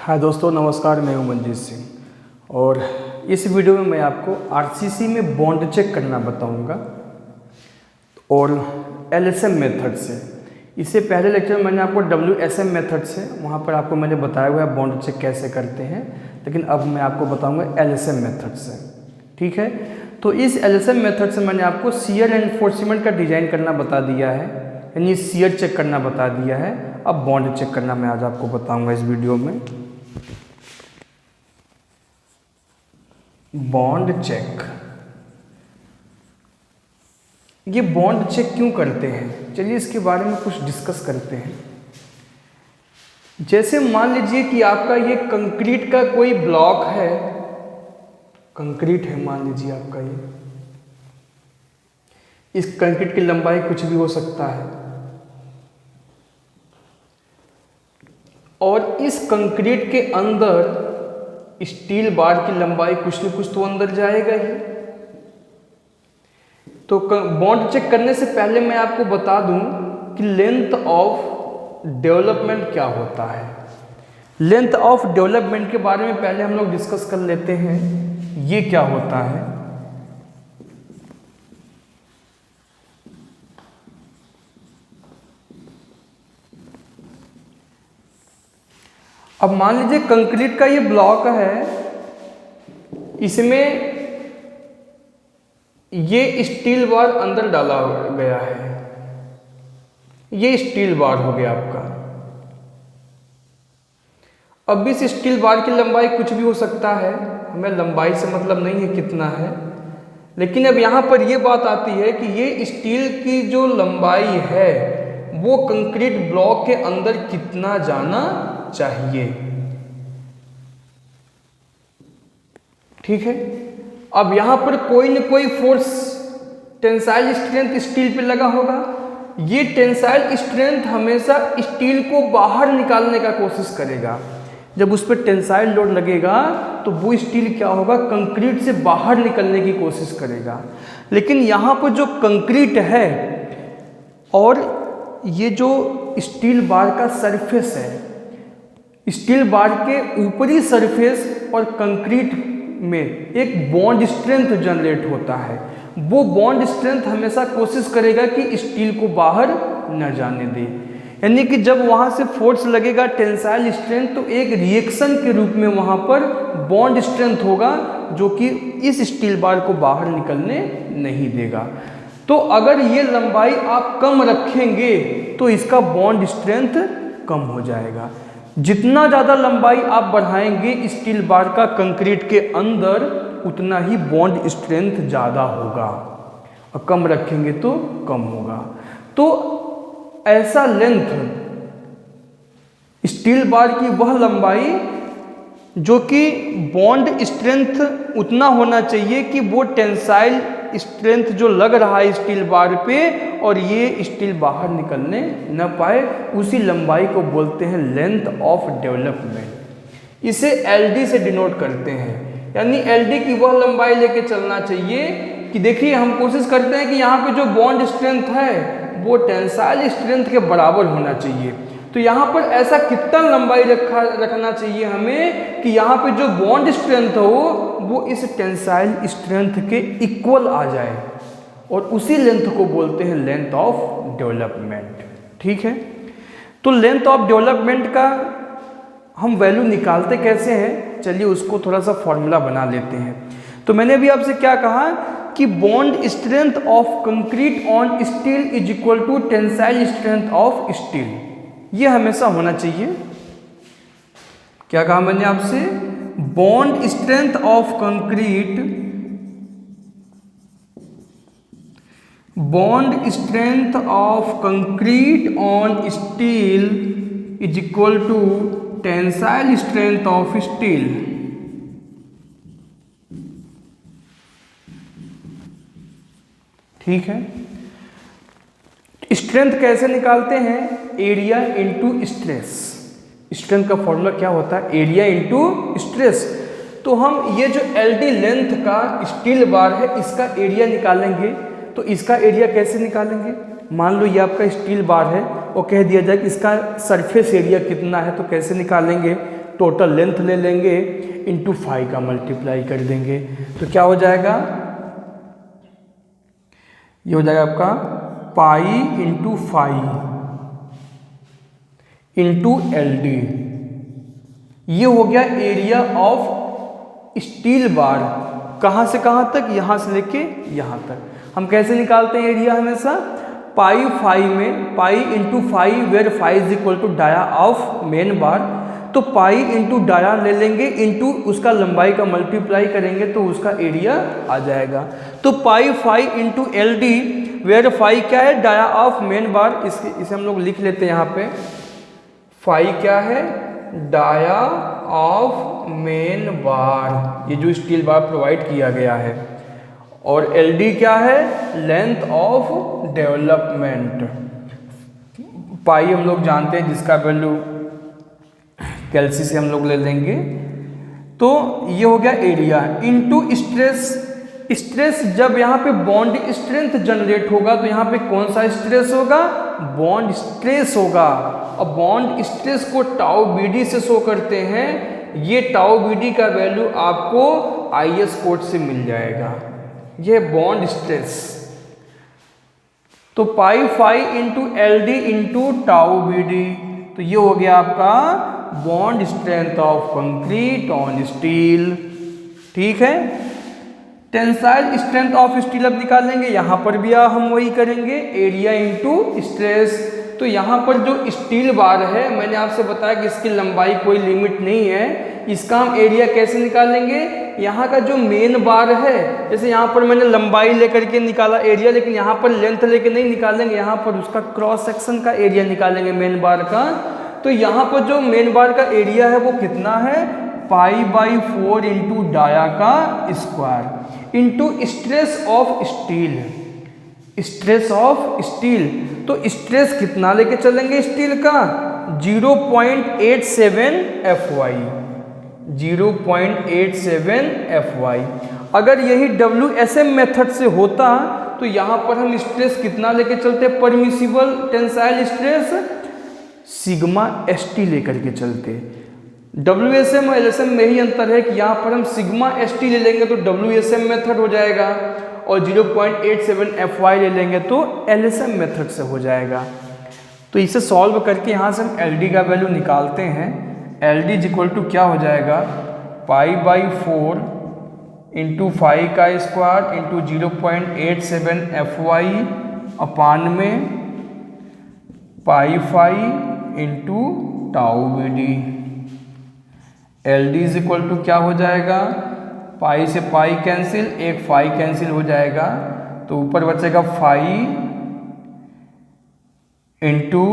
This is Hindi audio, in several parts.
हाय दोस्तों, नमस्कार। मैं हूं मंजीत सिंह और इस वीडियो में मैं आपको आरसीसी में बॉन्ड चेक करना बताऊंगा और एलएसएम मेथड से। इससे पहले लेक्चर में मैंने आपको डब्ल्यूएसएम मेथड से वहां पर आपको मैंने बताया हुआ है बॉन्ड चेक कैसे करते हैं, लेकिन अब मैं आपको बताऊंगा एलएसएम मेथड से। ठीक है, तो इस एलएसएम मेथड से मैंने आपको शियर एनफोर्समेंट का डिज़ाइन करना बता दिया है, यानी शियर चेक करना बता दिया है। अब बॉन्ड चेक करना मैं आज आपको बताऊंगा इस वीडियो में। बॉन्ड चेक, ये बॉन्ड चेक क्यों करते हैं, चलिए इसके बारे में कुछ डिस्कस करते हैं। जैसे मान लीजिए कि आपका ये कंक्रीट का कोई ब्लॉक है, कंक्रीट है मान लीजिए आपका ये, इस कंक्रीट की लंबाई कुछ भी हो सकता है और इस कंक्रीट के अंदर स्टील बार की लंबाई कुछ न कुछ तो अंदर जाएगा ही। तो बॉन्ड चेक करने से पहले मैं आपको बता दूं कि लेंथ ऑफ डेवलपमेंट क्या होता है। लेंथ ऑफ डेवलपमेंट के बारे में पहले हम लोग डिस्कस कर लेते हैं, ये क्या होता है। अब मान लीजिए कंक्रीट का ये ब्लॉक है, इसमें ये स्टील बार अंदर डाला गया है, ये स्टील बार हो गया आपका। अब इस स्टील बार की लंबाई कुछ भी हो सकता है, हमें लंबाई से मतलब नहीं है कितना है, लेकिन अब यहां पर ये बात आती है कि ये स्टील की जो लंबाई है वो कंक्रीट ब्लॉक के अंदर कितना जाना चाहिए। ठीक है, अब यहां पर कोई न कोई फोर्स, टेंसाइल स्ट्रेंथ स्टील पे लगा होगा। ये टेंसाइल स्ट्रेंथ हमेशा स्टील को बाहर निकालने का कोशिश करेगा। जब उस पर टेंसाइल लोड लगेगा तो वो स्टील क्या होगा, कंक्रीट से बाहर निकलने की कोशिश करेगा। लेकिन यहां पर जो कंक्रीट है और ये जो स्टील बार का सरफेस है, स्टील बार के ऊपरी सरफेस और कंक्रीट में एक बॉन्ड स्ट्रेंथ जनरेट होता है। वो बॉन्ड स्ट्रेंथ हमेशा कोशिश करेगा कि स्टील को बाहर न जाने दे, यानी कि जब वहां से फोर्स लगेगा टेंसाइल स्ट्रेंथ तो एक रिएक्शन के रूप में वहां पर बॉन्ड स्ट्रेंथ होगा जो कि इस स्टील बार को बाहर निकलने नहीं देगा। तो अगर ये लंबाई आप कम रखेंगे तो इसका बॉन्ड स्ट्रेंथ कम हो जाएगा। जितना ज़्यादा लंबाई आप बढ़ाएंगे स्टील बार का कंक्रीट के अंदर, उतना ही बॉन्ड स्ट्रेंथ ज़्यादा होगा, और कम रखेंगे तो कम होगा। तो ऐसा लेंथ, स्टील बार की वह लंबाई जो कि बॉन्ड स्ट्रेंथ उतना होना चाहिए कि वो टेंसाइल स्ट्रेंथ जो लग रहा है स्टील बार पे और ये स्टील बाहर निकलने न पाए, उसी लंबाई को बोलते हैं लेंथ ऑफ डेवलपमेंट। इसे एलडी से डिनोट करते हैं, यानी एलडी की वह लंबाई लेके चलना चाहिए कि देखिए हम कोशिश करते हैं कि यहाँ पे जो बॉन्ड स्ट्रेंथ है वो टेंसाइल स्ट्रेंथ के बराबर होना चाहिए। तो यहाँ पर ऐसा कितना लंबाई रखना चाहिए हमें कि यहाँ पे जो बॉन्ड स्ट्रेंथ हो वो इस टेंसाइल स्ट्रेंथ के इक्वल आ जाए, और उसी लेंथ को बोलते हैं लेंथ ऑफ डेवलपमेंट। ठीक है, तो लेंथ ऑफ डेवलपमेंट का हम वैल्यू निकालते कैसे हैं, चलिए उसको थोड़ा सा फॉर्मूला बना लेते हैं। तो मैंने अभी आपसे क्या कहा कि bond strength of concrete on steel is equal to tensile strength of steel, ये हमेशा होना चाहिए। क्या कहा मैंने आपसे, bond strength of concrete, bond strength of concrete on steel is equal to tensile strength of steel. ठीक है, स्ट्रेंथ कैसे निकालते हैं, एरिया इंटू स्ट्रेस। स्ट्रेंथ का फॉर्मूला क्या होता है, एरिया इंटू स्ट्रेस। तो हम ये जो एलडी लेंथ का स्टील बार है इसका एरिया निकालेंगे। तो इसका एरिया कैसे निकालेंगे, मान लो ये आपका स्टील बार है और कह दिया जाए कि इसका सरफेस एरिया कितना है, तो कैसे निकालेंगे, टोटल लेंथ ले लेंगे इंटू फाई का मल्टीप्लाई कर देंगे, तो क्या हो जाएगा, ये हो जाएगा आपका pi into phi into L D. ये हो गया एरिया ऑफ स्टील बार, कहाँ से कहाँ तक, यहाँ से लेके यहाँ तक। हम कैसे निकालते हैं एरिया, हमेशा पाई फाई में pi into phi where phi is equal to dia of main bar, तो पाई इंटू डाया ले लेंगे इंटू उसका लंबाई का मल्टीप्लाई करेंगे तो उसका एरिया आ जाएगा। तो pi phi into L D where phi क्या है, डाया ऑफ मेन बार, इसे हम लोग लिख लेते हैं यहाँ पे, फाई क्या है, डाया ऑफ मेन बार, ये जो स्टील बार प्रोवाइड किया गया है, और एल डी क्या है, लेंथ ऑफ डेवलपमेंट। पाई हम लोग जानते हैं जिसका वैल्यू कैल्सी से हम लोग ले लेंगे, तो ये हो गया एरिया इंटू स्ट्रेस। स्ट्रेस जब यहाँ पे बॉन्ड स्ट्रेंथ जनरेट होगा तो यहाँ पे कौन सा स्ट्रेस होगा, बॉन्ड स्ट्रेस होगा, और बॉन्ड स्ट्रेस को टाउ बीडी से शो करते हैं। ये टाउ बीडी का वैल्यू आपको आईएस कोड से मिल जाएगा, ये बॉन्ड स्ट्रेस। तो pi phi into L D into tau BD, तो ये हो गया आपका bond strength of concrete on steel. ठीक है, टेंसाइल स्ट्रेंथ ऑफ स्टील अब निकालेंगे, यहाँ पर भी हम वही करेंगे, एरिया इंटू स्ट्रेस। तो यहाँ पर जो स्टील बार है, मैंने आपसे बताया कि इसकी लंबाई कोई लिमिट नहीं है, इसका हम एरिया कैसे निकालेंगे, यहाँ का जो मेन बार है, जैसे यहाँ पर मैंने लंबाई लेकर के निकाला एरिया, लेकिन यहाँ पर लेंथ लेके नहीं निकालेंगे, यहाँ पर उसका क्रॉस सेक्शन का एरिया निकालेंगे मेन बार का। तो यहाँ पर जो मेन बार का एरिया है वो कितना है, पाई बाई 4 इंटू डाया का square into stress of steel, stress of steel. तो स्ट्रेस कितना लेके चलेंगे स्टील का, 0.87 FY, 0.87 FY। अगर यही WSM मेथड से होता तो यहाँ पर हम स्ट्रेस कितना लेके चलते, permissible tensile stress sigma ST लेकर के चलते। WSM और LSM में ही अंतर है कि यहाँ पर हम सिग्मा ST ले लेंगे तो WSM मेथड हो जाएगा, और 0.87 FY ले लेंगे तो LSM मेथड से हो जाएगा। तो इसे सॉल्व करके यहाँ से हम LD का वैल्यू निकालते हैं। LD इज इक्वल टू क्या हो जाएगा, पाई बाई 4 इंटू फाई का स्क्वायर इंटू 0.87 FY अपान में pi phi into tau BD। LD is equal to क्या हो जाएगा, पाई से पाई कैंसिल, एक फाई कैंसिल हो जाएगा, तो ऊपर बचेगा फाई इंटू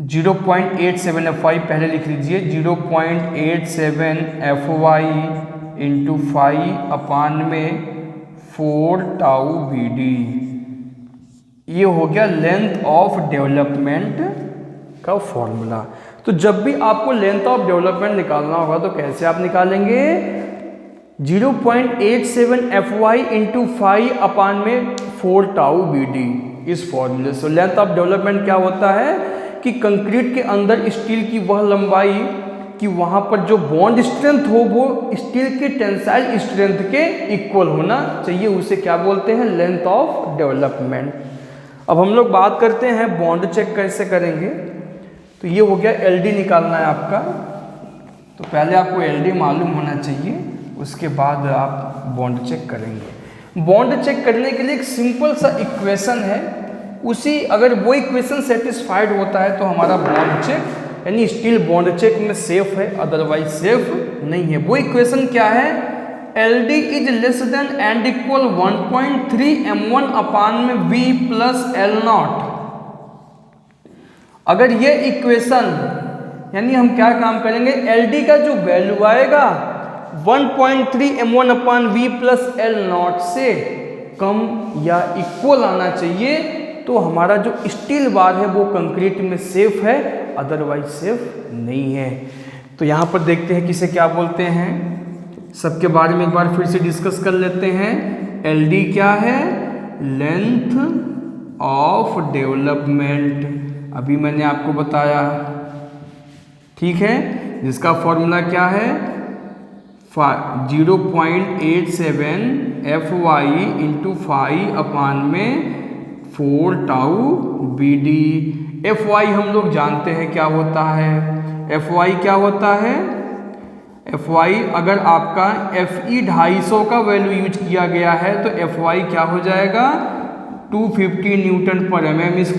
0.87 FY, पहले लिख लीजिए 0.87 FY इंटू फाई अपान में 4 टाउ BD। ये हो गया लेंथ ऑफ डेवलपमेंट का फॉर्मूला। तो जब भी आपको लेंथ ऑफ डेवलपमेंट निकालना होगा तो कैसे आप निकालेंगे, 0.87 FY इंटू फाई अपान में 4 टाउ BD, इस फॉर्मूले से। लेंथ ऑफ डेवलपमेंट क्या होता है कि कंक्रीट के अंदर स्टील की वह लंबाई कि वहाँ पर जो बॉन्ड स्ट्रेंथ हो वो स्टील के टेंसाइल स्ट्रेंथ के इक्वल होना चाहिए, उसे क्या बोलते हैं, लेंथ ऑफ डेवलपमेंट। अब हम लोग बात करते हैं बॉन्ड चेक कैसे करेंगे। तो ये हो गया LD निकालना है आपका, तो पहले आपको LD मालूम होना चाहिए, उसके बाद आप बॉन्ड चेक करेंगे। बॉन्ड चेक करने के लिए एक सिंपल सा इक्वेशन है, उसी अगर वो इक्वेशन सेटिस्फाइड होता है तो हमारा बॉन्ड चेक यानी स्टील बॉन्ड चेक में सेफ है, अदरवाइज सेफ नहीं है। वो इक्वेशन क्या है, LD is less than and equal 1.3 M1 अपान में V प्लस L0। अगर ये इक्वेशन यानी हम क्या काम करेंगे, LD का जो वैल्यू आएगा 1.3 M1 अपान V प्लस L0 से कम या इक्वल आना चाहिए, तो हमारा जो स्टील बार है वो कंक्रीट में सेफ है, अदरवाइज सेफ नहीं है। तो यहाँ पर देखते हैं किसे क्या बोलते हैं, सबके बारे में एक बार फिर से डिस्कस कर लेते हैं। LD क्या है, लेंथ ऑफ डेवलपमेंट, अभी मैंने आपको बताया, ठीक है। जिसका फॉर्मूला क्या है 0.87 FY into 5/4 tau BD। FY हम लोग जानते हैं क्या होता है। FY क्या होता है? FY अगर आपका FE 250 का वैल्यू यूज किया गया है तो FY क्या हो जाएगा 250 न्यूटन पर mm²।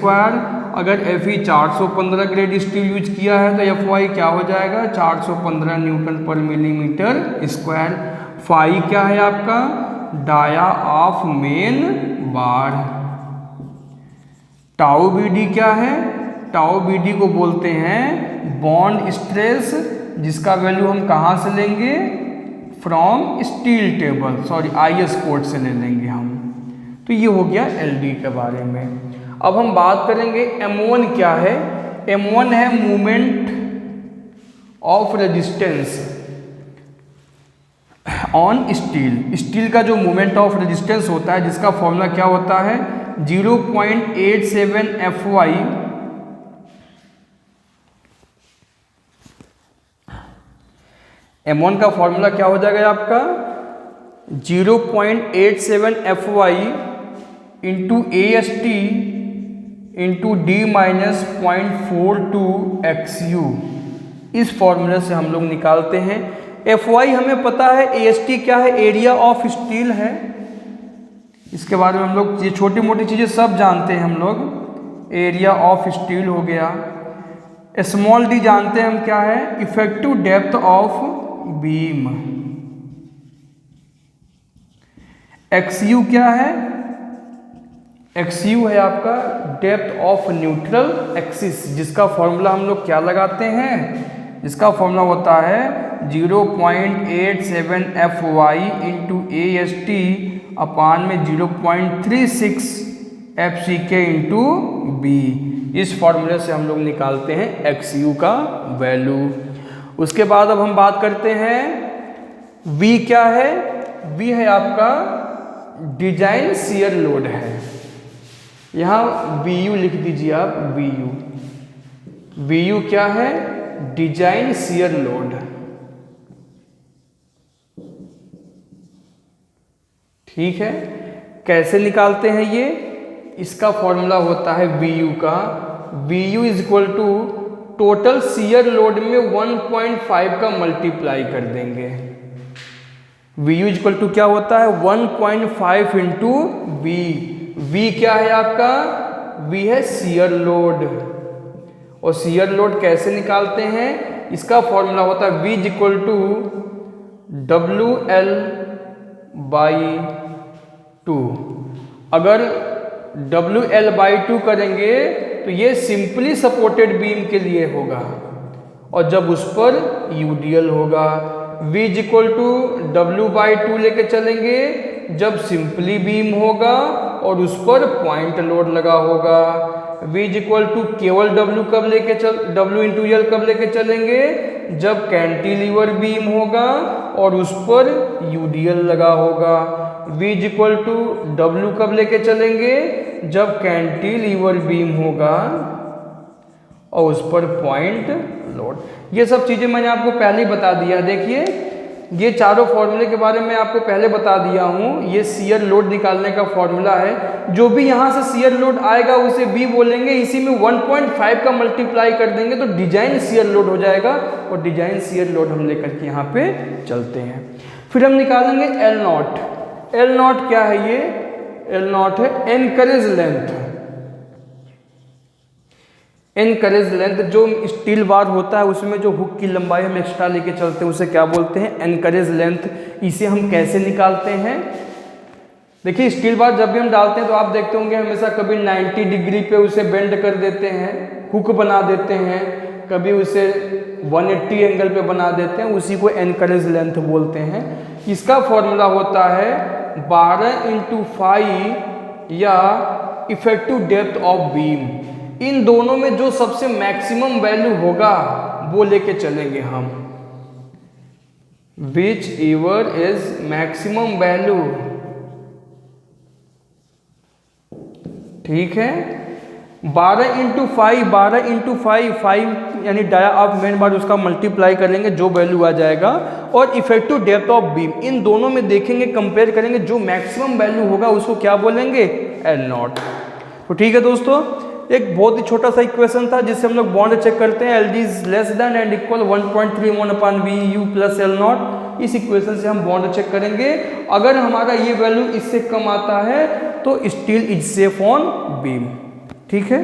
अगर FE 415 ग्रेड स्टील यूज किया है तो FY क्या हो जाएगा 415 न्यूटन पर मिलीमीटर स्क्वायर। फाई क्या है आपका dia of main bar. Tau BD क्या है? टाउ BD को बोलते हैं बॉन्ड स्ट्रेस, जिसका वैल्यू हम कहाँ से लेंगे from steel table, sorry IS code से ले लेंगे हम। तो ये हो गया LD के बारे में। अब हम बात करेंगे M1 क्या है। M1 है movement of resistance on steel. Steel का जो मूवमेंट ऑफ रेजिस्टेंस होता है जिसका फॉर्मूला क्या होता है 0.87 FY M1 का फॉर्मूला क्या हो जाएगा आपका 0.87 FY into AST into D-0.42 XU। इस फॉर्मूले से हम लोग निकालते हैं। FY हमें पता है, AST क्या है एरिया ऑफ स्टील है। इसके बारे में हम लोग ये छोटी मोटी चीज़ें सब जानते हैं हम लोग। एरिया ऑफ स्टील हो गया। स्मॉल d जानते हैं हम क्या है effective depth of beam. XU क्या है? XU है आपका डेप्थ ऑफ न्यूट्रल एक्सिस, जिसका फॉर्मूला हम लोग क्या लगाते हैं, जिसका फॉर्मूला होता है 0.87 FY इंटू AST अपान में 0.36 FCK इंटू B। इस फॉर्मूले से हम लोग निकालते हैं XU का वैल्यू। उसके बाद अब हम बात करते हैं V क्या है। V है आपका डिजाइन शियर लोड है। यहाँ VU लिख दीजिए आप VU। VU क्या है डिजाइन शियर लोड। ठीक है, कैसे निकालते हैं ये, इसका फॉर्मूला होता है VU का VU is equal to total shear load में 1.5 का मल्टीप्लाई कर देंगे। VU इज इक्वल टू क्या होता है 1.5 इंटू V। V क्या है आपका V है शियर लोड। और शियर लोड कैसे निकालते हैं, इसका फॉर्मूला होता है V is equal to WL/2। अगर WL/2 करेंगे तो ये सिंपली सपोर्टेड बीम के लिए होगा, और जब उस पर UDL होगा। V is equal to W/2 लेके चलेंगे जब सिंपली बीम होगा और उस पर पॉइंट लोड लगा होगा। V इज इक्वल टू केवल W कब लेके W इंटू L कब लेके चलेंगे, जब कैंटिलीवर बीम होगा और उस पर UDL लगा होगा। V is equal to W कब लेके चलेंगे, जब कैंटिलीवर बीम होगा और उस पर पॉइंट लोड। ये सब चीज़ें मैंने आपको पहले ही बता दिया। देखिए ये चारों फॉर्मूले के बारे में आपको पहले बता दिया हूँ। ये शियर लोड निकालने का फॉर्मूला है। जो भी यहाँ से शियर लोड आएगा उसे V बोलेंगे, इसी में 1.5 का मल्टीप्लाई कर देंगे तो डिजाइन शियर लोड हो जाएगा। और डिजाइन शियर लोड हम लेकर के यहाँ पे चलते हैं। फिर हम निकालेंगे L0। L0 क्या है ये, L0 है एनकरेज लेंथ। एनकरेज लेंथ जो स्टील बार होता है उसमें जो हुक की लंबाई हम एक्स्ट्रा लेके चलते हैं उसे क्या बोलते हैं एनकरेज लेंथ। इसे हम कैसे निकालते हैं, देखिए स्टील बार जब भी हम डालते हैं तो आप देखते होंगे हमेशा कभी 90 डिग्री पे उसे बेंड कर देते हैं, हुक बना देते हैं, कभी उसे 180 एंगल पे बना देते हैं, उसी को एनकरेज लेंथ बोलते हैं। इसका फॉर्मूला होता है 12/5 या इफेक्टिव डेप्थ ऑफ बीम। इन दोनों में जो सबसे मैक्सिमम वैल्यू होगा वो लेके चलेंगे हम, which ever is maximum value. ठीक है, 12 इंटू 5 यानी डाया ऑफ मेन बार उसका मल्टीप्लाई करेंगे जो वैल्यू आ जाएगा, और इफेक्टिव डेप्थ ऑफ बीम, इन दोनों में देखेंगे कंपेयर करेंगे, जो मैक्सिमम वैल्यू होगा उसको क्या बोलेंगे, एल नॉट। तो ठीक है दोस्तों, एक बहुत ही छोटा सा इक्वेशन था जिससे हम लोग बॉन्ड चेक करते हैं, L D is less than and equal 1.31/VU plus L not. इस इक्वेशन से हम बॉन्ड चेक करेंगे, अगर हमारा ये वैल्यू इससे कम आता है तो steel is safe on beam. ठीक है,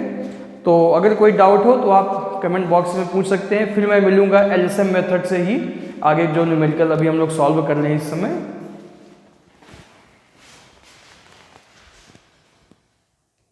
तो अगर कोई डाउट हो तो आप कमेंट बॉक्स में पूछ सकते हैं, फिर मैं मिलूंगा एलएसएम मेथड से ही आगे जो न्यूमेरिकल अभी हम लोग सॉल्व कर रहे हैं इस समय।